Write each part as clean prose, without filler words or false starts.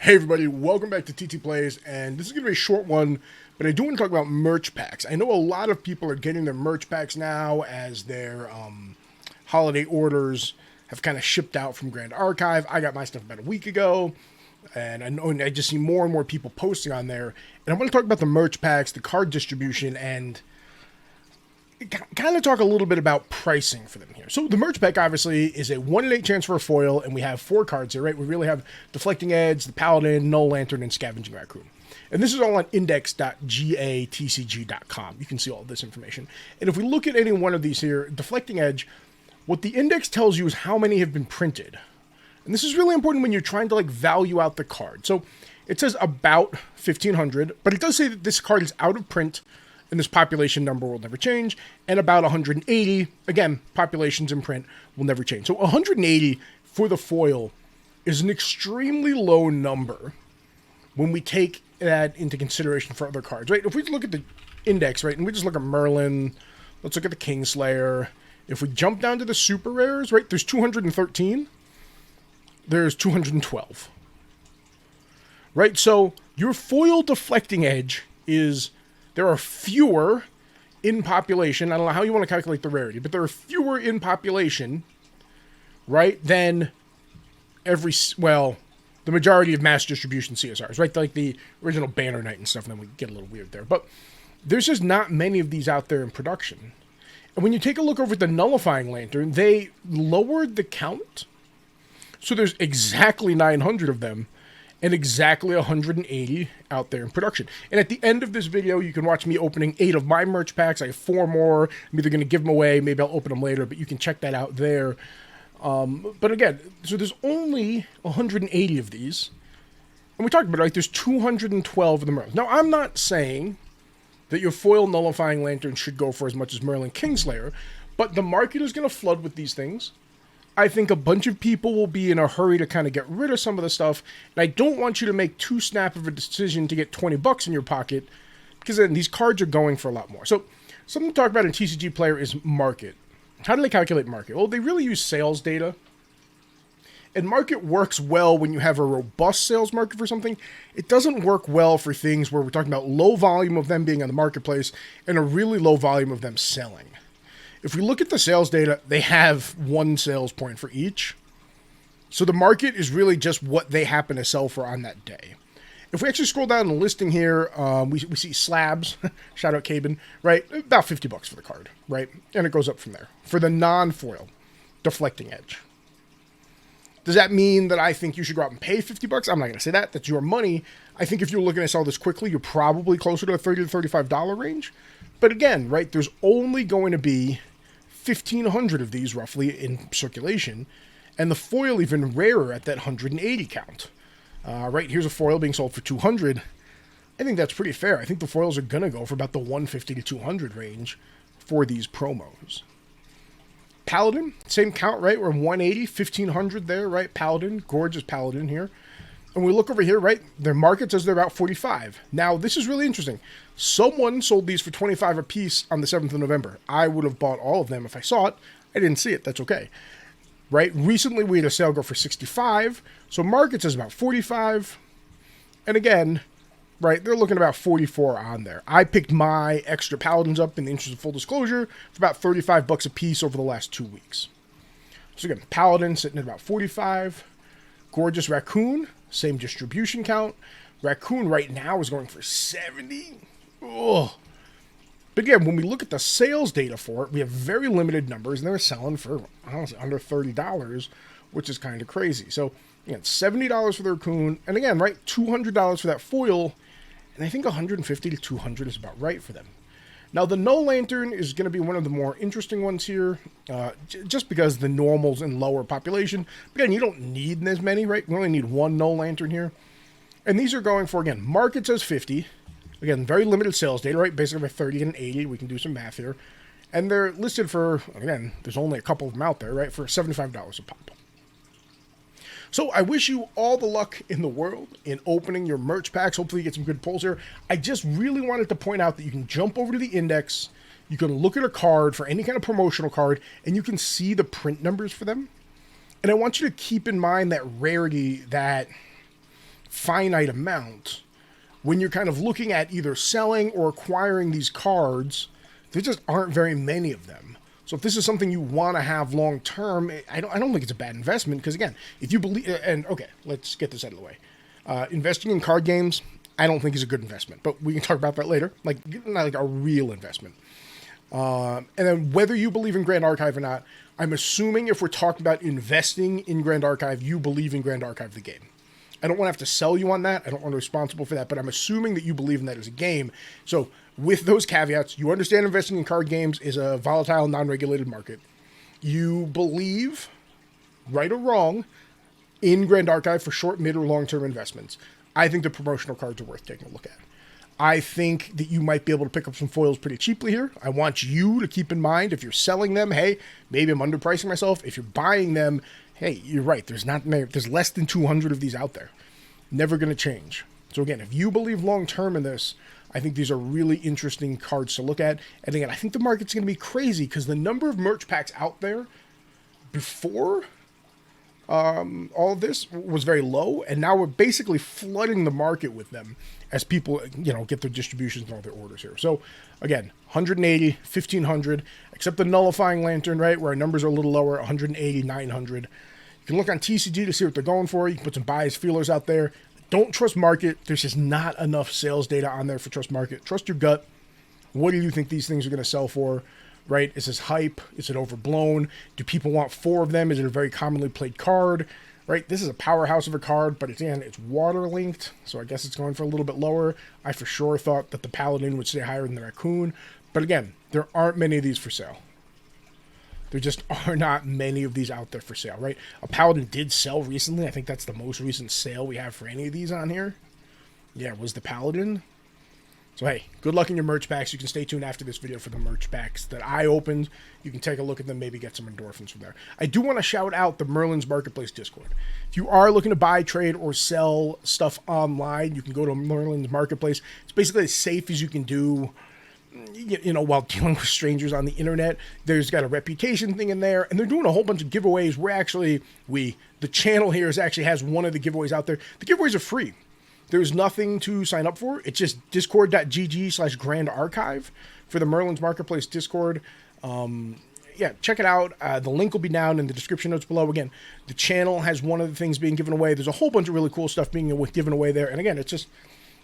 Hey everybody, welcome back to TT Plays, and this is going to be a short one, but I do want to talk about merch packs. I know a lot of people are getting their merch packs now as their holiday orders have kind of shipped out from Grand Archive. I got my stuff about a week ago, and I just see more and more people posting on there. And I want to talk about the merch packs, the card distribution, and kind of talk a little bit about pricing for them here. So the merch pack obviously is a 1 in 8 chance for a foil, and we have 4 cards here, right? We really have Deflecting Edge, the Paladin, Null Lantern, and Scavenging Raccoon. And this is all on index.gatcg.com. You can see all this information. And if we look at any one of these here, Deflecting Edge, what the index tells you is how many have been printed. And this is really important when you're trying to value out the card. So it says about 1,500, but it does say that this card is out of print and this population number will never change, and about 180, again, populations in print will never change. So 180 for the foil is an extremely low number when we take that into consideration for other cards, right? If we look at the index, right, and we just look at Merlin, let's look at the Kingslayer. If we jump down to the super rares, right, there's 213, there's 212, right? So your foil Deflecting Edge is... There are fewer in population. I don't know how you want to calculate the rarity, but there are fewer in population, right, than the majority of mass distribution CSRs, right? Like the original Banner Knight and stuff, and then we get a little weird there. But there's just not many of these out there in production. And when you take a look over at the Nullifying Lantern, they lowered the count. So there's exactly 900 of them, and exactly 180 out there in production. And at the end of this video, you can watch me opening 8 of my merch packs. I have 4 more. I'm either going to give them away, maybe I'll open them later, but you can check that out there. But again, so there's only 180 of these. And we talked about it, right? There's 212 of the Merlin. Now, I'm not saying that your foil Nullifying Lantern should go for as much as Merlin Kingslayer, but the market is going to flood with these things. I think a bunch of people will be in a hurry to kind of get rid of some of the stuff. And I don't want you to make too snap of a decision to get 20 bucks in your pocket, because then these cards are going for a lot more. So something to talk about in TCG Player is market. How do they calculate market? Well, they really use sales data. And market works well when you have a robust sales market for something. It doesn't work well for things where we're talking about low volume of them being on the marketplace and a really low volume of them selling. If we look at the sales data, they have 1 sales point for each. So the market is really just what they happen to sell for on that day. If we actually scroll down the listing here, we see slabs, shout out Cabin, right? About 50 bucks for the card, right? And it goes up from there. For the non-foil Deflecting Edge. Does that mean that I think you should go out and pay 50 bucks? I'm not going to say that. That's your money. I think if you're looking to sell this quickly, you're probably closer to a $30 to $35 range. But again, right, there's only going to be 1,500 of these roughly in circulation, and the foil even rarer at that 180 count. Right, here's a foil being sold for 200. I think that's pretty fair. I think the foils are going to go for about the 150 to 200 range for these promos. Paladin, same count, right? We're 180, 1,500 there, right? Paladin, gorgeous Paladin here. And we look over here, right? Their market says they're about 45. Now, this is really interesting. Someone sold these for 25 a piece on the 7th of November. I would have bought all of them if I saw it. I didn't see it. That's okay. Right? Recently, we had a sale go for 65. So market says about 45. And again, right, they're looking about 44 on there. I picked my extra Paladins up in the interest of full disclosure for about 35 bucks a piece over the last 2 weeks. So again, Paladin sitting at about 45. Gorgeous Raccoon, same distribution count. Raccoon right now is going for 70. Ugh. But again, when we look at the sales data for it, we have very limited numbers, and they're selling for, honestly, under $30, which is kind of crazy. So, again, $70 for the Raccoon, and again, right, $200 for that foil, and I think $150 to $200 is about right for them. Now, the Null Lantern is going to be one of the more interesting ones here, just because the normal's in lower population. But again, you don't need as many, right? We only need 1 Null Lantern here. And these are going for, again, market says 50. Again, very limited sales data, right? Basically, 30 and 80. We can do some math here. And they're listed for, again, there's only a couple of them out there, right? For $75 a pop. So I wish you all the luck in the world in opening your merch packs. Hopefully you get some good pulls here. I just really wanted to point out that you can jump over to the index. You can look at a card for any kind of promotional card, and you can see the print numbers for them. And I want you to keep in mind that rarity, that finite amount, when you're kind of looking at either selling or acquiring these cards, there just aren't very many of them. So if this is something you want to have long term, I don't think it's a bad investment, because again, if you believe, and okay, let's get this out of the way. Investing in card games, I don't think is a good investment, but we can talk about that later. Like, not like a real investment. And then whether you believe in Grand Archive or not, I'm assuming if we're talking about investing in Grand Archive, you believe in Grand Archive the game. I don't want to have to sell you on that. I don't want to be responsible for that, but I'm assuming that you believe in that as a game. So with those caveats, you understand investing in card games is a volatile, non-regulated market. You believe, right or wrong, in Grand Archive for short, mid, or long-term investments. I think the promotional cards are worth taking a look at. I think that you might be able to pick up some foils pretty cheaply here. I want you to keep in mind, if you're selling them, hey, maybe I'm underpricing myself. If you're buying them, hey, you're right. There's less than 200 of these out there. Never going to change. So again, if you believe long-term in this, I think these are really interesting cards to look at. And again, I think the market's going to be crazy because the number of merch packs out there before all of this was very low, and now we're basically flooding the market with them as people, get their distributions and all their orders here. So again, 180, 1500, except the nullifying lantern, right, where our numbers are a little lower, 180, 900. You can look on TCG to see what they're going for. You can put some bias feelers out there. Don't trust market. There's just not enough sales data on there for trust market. Trust your gut. What do you think these things are going to sell for? Right? Is this hype? Is it overblown? Do people want 4 of them? Is it a very commonly played card? Right? This is a powerhouse of a card, but it's water linked, so I guess it's going for a little bit lower. I for sure thought that the Paladin would stay higher than the Raccoon, but again, there aren't many of these for sale. There just are not many of these out there for sale, right? A Paladin did sell recently. I think that's the most recent sale we have for any of these on here. Yeah, was the Paladin. So, hey, good luck in your merch packs. You can stay tuned after this video for the merch packs that I opened. You can take a look at them, maybe get some endorphins from there. I do want to shout out the Merlin's Marketplace Discord. If you are looking to buy, trade, or sell stuff online, you can go to Merlin's Marketplace. It's basically as safe as you can do, while dealing with strangers on the internet. There's got a reputation thing in there, and they're doing a whole bunch of giveaways. The channel here actually has one of the giveaways out there. The giveaways are free. There's nothing to sign up for. It's just discord.gg/Grand Archive for the Merlin's Marketplace Discord. Check it out. The link will be down in the description notes below. Again, the channel has one of the things being given away. There's a whole bunch of really cool stuff being given away there. And again, it's just,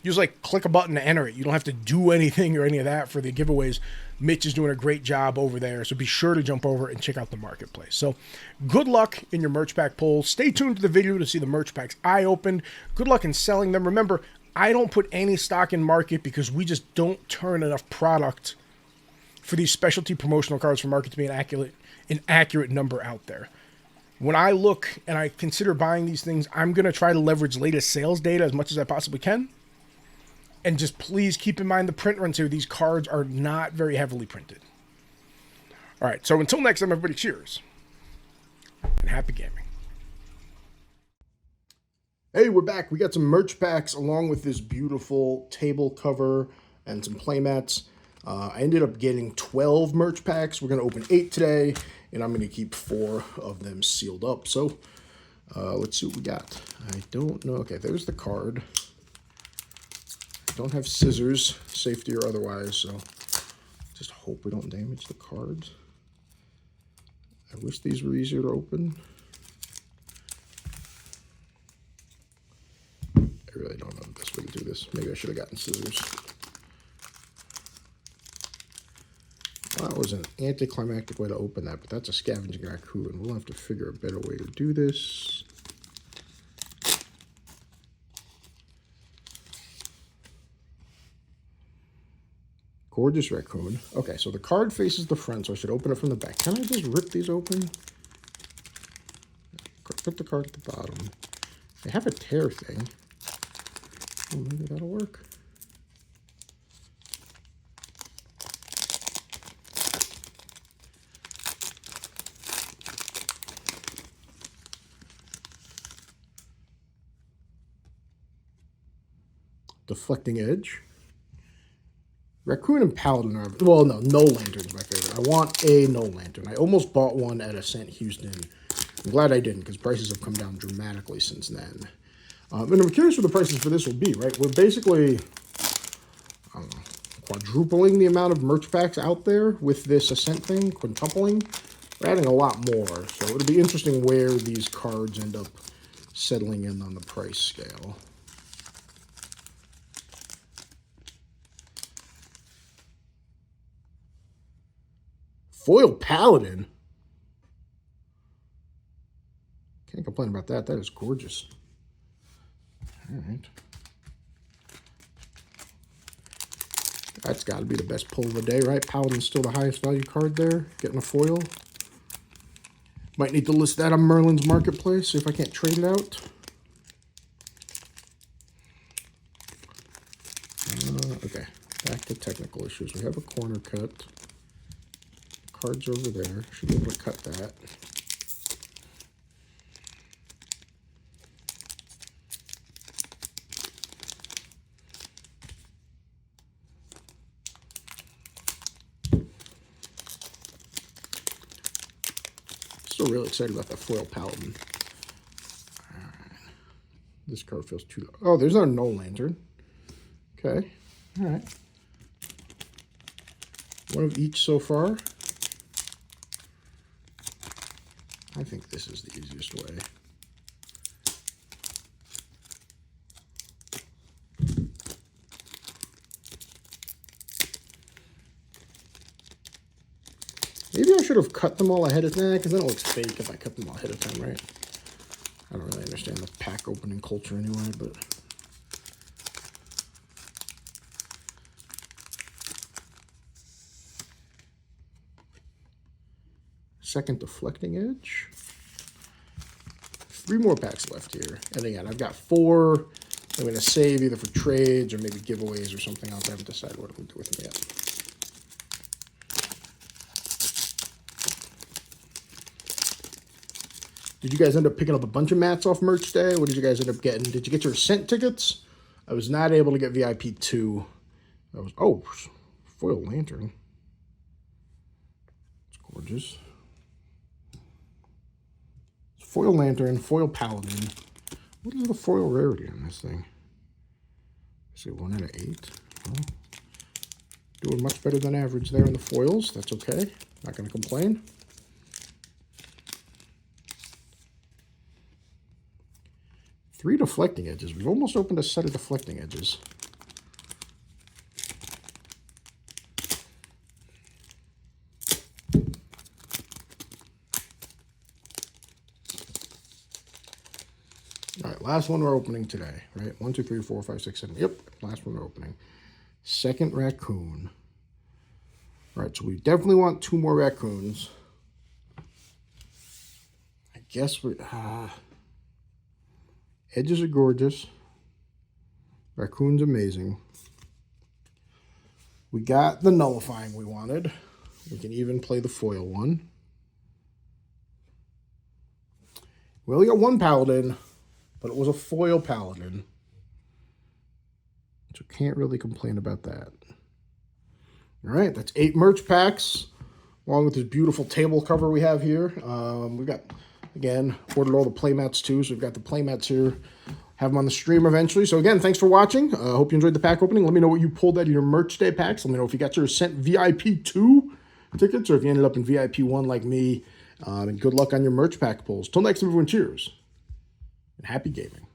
you just click a button to enter it. You don't have to do anything or any of that for the giveaways. Mitch is doing a great job over there, so be sure to jump over and check out the marketplace. So good luck in your merch pack pull. Stay tuned to the video to see the merch packs I opened. Good luck in selling them. Remember, I don't put any stock in market because we just don't turn enough product for these specialty promotional cards for market to be an accurate number out there. When I look and I consider buying these things, I'm going to try to leverage latest sales data as much as I possibly can. And just please keep in mind the print runs here. These cards are not very heavily printed. All right, so until next time, everybody, cheers and happy gaming. Hey, we're back. We got some merch packs along with this beautiful table cover and some playmats. I ended up getting 12 merch packs. We're going to open 8 today, and I'm going to keep 4 of them sealed up. So let's see what we got. I don't know. Okay, there's the card. Don't have scissors, safety or otherwise, so just hope we don't damage the cards. I wish these were easier to open. I really don't know the best way to do this. Maybe I should have gotten scissors. Well, that was an anticlimactic way to open that, but that's a scavenging raccoon. We'll have to figure a better way to do this. Gorgeous raccoon. Okay, so the card faces the front, so I should open it from the back. Can I just rip these open? Put the card at the bottom. They have a tear thing. Oh, maybe that'll work. Deflecting edge. Raccoon and Paladin are, well, no Lantern's my favorite. I want a no lantern. I almost bought one at a Cent Houston. I'm glad I didn't because prices have come down dramatically since then. And I'm curious what the prices for this will be, right? We're basically, I don't know, quadrupling the amount of merch packs out there with this Ascent thing, quintupling. We're adding a lot more, so it'll be interesting where these cards end up settling in on the price scale. Foil Paladin. Can't complain about that. That is gorgeous. All right. That's got to be the best pull of the day, right? Paladin's still the highest value card there. Getting a foil. Might need to list that on Merlin's marketplace, see if I can't trade it out. Okay, back to technical issues. We have a corner cut. Cards over there. Should be able to cut that. Still really excited about that foil Paladin. All right. This card feels too... Oh, there's our Null Lantern. Okay. All right. One of each so far. I think this is the easiest way. Maybe I should have cut them all ahead of time, because then it looks fake if I cut them all ahead of time, right? I don't really understand the pack opening culture anyway, but... Second Deflecting Edge. 3 more packs left here. And again, I've got 4 I'm going to save either for trades or maybe giveaways or something else. I haven't decided what I'm going to do with them yet. Did you guys end up picking up a bunch of mats off merch day? What did you guys end up getting? Did you get your Ascent tickets? I was not able to get VIP 2. I was, oh, foil lantern. It's gorgeous. Foil lantern, foil paladin. What is the foil rarity on this thing? Say 1 out of 8. Well, doing much better than average there in the foils. That's okay. Not going to complain. Three deflecting edges. We've almost opened a set of deflecting edges. All right, last one we're opening today, right? 1, 2, 3, 4, 5, 6, 7. Yep, last one we're opening. Second raccoon. All right, so we definitely want 2 more raccoons. I guess we... edges are gorgeous. Raccoon's amazing. We got the nullifying we wanted. We can even play the foil one. We only got 1 paladin, but it was a foil paladin. So can't really complain about that. All right, that's 8 merch packs, along with this beautiful table cover we have here. We've got... Again, ordered all the playmats too, so we've got the playmats here. Have them on the stream eventually. So again, thanks for watching. I hope you enjoyed the pack opening. Let me know what you pulled out of your merch day packs. Let me know if you got your Ascent VIP 2 tickets or if you ended up in VIP 1 like me. And good luck on your merch pack pulls. Till next time, everyone, cheers and happy gaming.